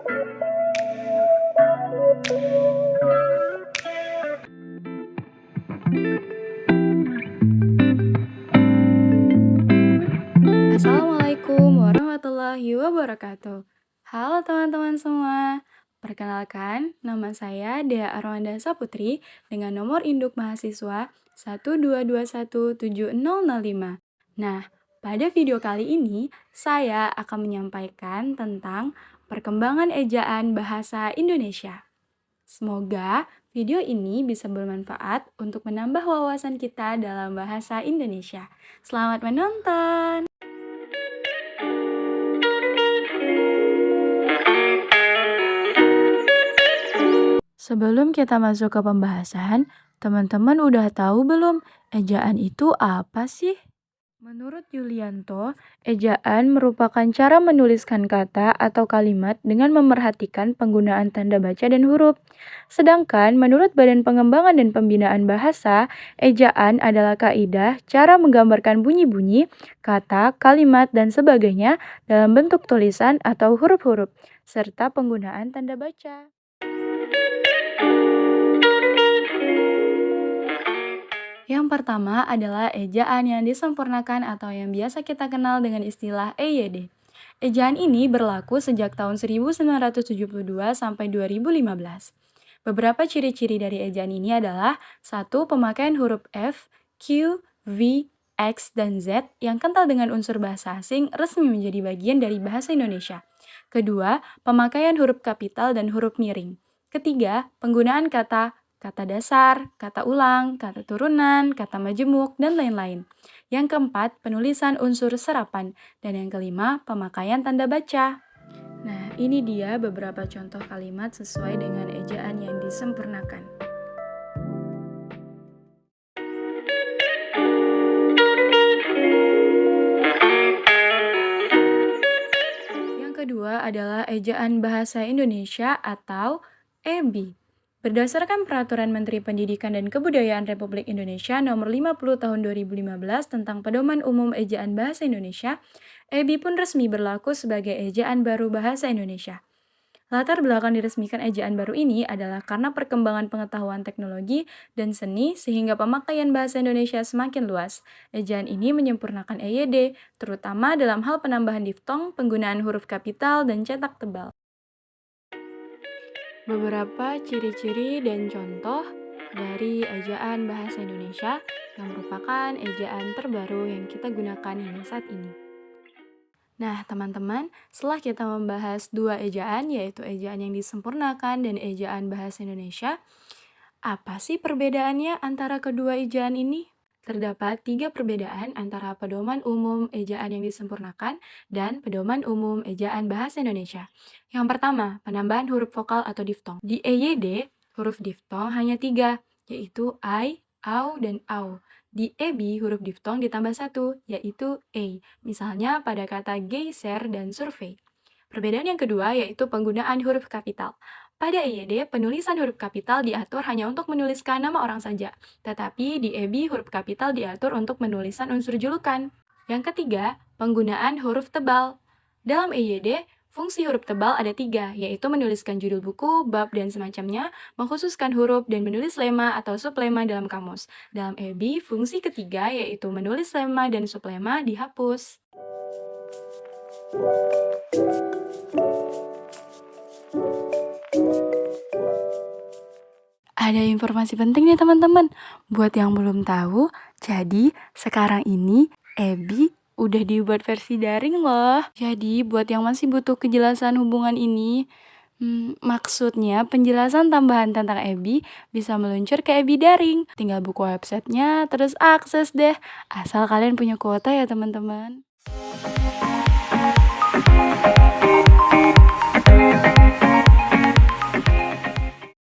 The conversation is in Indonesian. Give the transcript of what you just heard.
Assalamualaikum warahmatullahi wabarakatuh. Halo teman-teman semua. Perkenalkan, nama saya Dea Arwanda Saputri dengan nomor induk mahasiswa 122170005. Nah, pada video kali ini saya akan menyampaikan tentang perkembangan ejaan bahasa Indonesia. Semoga video ini bisa bermanfaat untuk menambah wawasan kita dalam bahasa Indonesia. Selamat menonton! Sebelum kita masuk ke pembahasan, teman-teman udah tahu belum ejaan itu apa sih? Menurut Yulianto, ejaan merupakan cara menuliskan kata atau kalimat dengan memerhatikan penggunaan tanda baca dan huruf. Sedangkan menurut Badan Pengembangan dan Pembinaan Bahasa, ejaan adalah kaidah cara menggambarkan bunyi-bunyi, kata, kalimat, dan sebagainya dalam bentuk tulisan atau huruf-huruf, serta penggunaan tanda baca. Yang pertama adalah ejaan yang disempurnakan atau yang biasa kita kenal dengan istilah EYD. Ejaan ini berlaku sejak tahun 1972 sampai 2015. Beberapa ciri-ciri dari ejaan ini adalah: 1. Pemakaian huruf F, Q, V, X, dan Z yang kental dengan unsur bahasa asing resmi menjadi bagian dari bahasa Indonesia. Kedua, pemakaian huruf kapital dan huruf miring. Ketiga, penggunaan kata dasar, kata ulang, kata turunan, kata majemuk, dan lain-lain. Yang keempat, penulisan unsur serapan. Dan yang kelima, pemakaian tanda baca. Nah, ini dia beberapa contoh kalimat sesuai dengan ejaan yang disempurnakan. Yang kedua adalah ejaan bahasa Indonesia atau EBI. Berdasarkan Peraturan Menteri Pendidikan dan Kebudayaan Republik Indonesia Nomor 50 Tahun 2015 tentang Pedoman Umum Ejaan Bahasa Indonesia, EBI pun resmi berlaku sebagai ejaan baru bahasa Indonesia. Latar belakang diresmikan ejaan baru ini adalah karena perkembangan pengetahuan teknologi dan seni sehingga pemakaian bahasa Indonesia semakin luas. Ejaan ini menyempurnakan EYD, terutama dalam hal penambahan diftong, penggunaan huruf kapital, dan cetak tebal. Beberapa ciri-ciri dan contoh dari ejaan bahasa Indonesia yang merupakan ejaan terbaru yang kita gunakan hingga saat ini. Nah, teman-teman, setelah kita membahas dua ejaan, yaitu ejaan yang disempurnakan dan ejaan bahasa Indonesia, apa sih perbedaannya antara kedua ejaan ini? Terdapat 3 perbedaan antara pedoman umum ejaan yang disempurnakan dan pedoman umum ejaan bahasa Indonesia. Yang pertama, penambahan huruf vokal atau diftong. Di EYD, huruf diftong hanya 3, yaitu I, AU, dan AU. Di EBI, huruf diftong ditambah 1, yaitu E, misalnya pada kata geser dan survei. Perbedaan yang kedua yaitu penggunaan huruf kapital. Pada EYD, penulisan huruf kapital diatur hanya untuk menuliskan nama orang saja, tetapi di EBI huruf kapital diatur untuk menulisan unsur julukan. Yang ketiga, penggunaan huruf tebal. Dalam EYD, fungsi huruf tebal ada 3, yaitu menuliskan judul buku, bab, dan semacamnya, mengkhususkan huruf, dan menulis lema atau sublema dalam kamus. Dalam EBI, fungsi ketiga yaitu menulis lema dan sublema dihapus. Ada informasi penting nih teman-teman. Buat yang belum tahu, jadi sekarang ini EBI udah dibuat versi daring loh. Jadi buat yang masih butuh kejelasan hubungan ini, maksudnya penjelasan tambahan tentang EBI bisa meluncur ke EBI daring. Tinggal buka websitenya, terus akses deh. Asal kalian punya kuota ya teman-teman.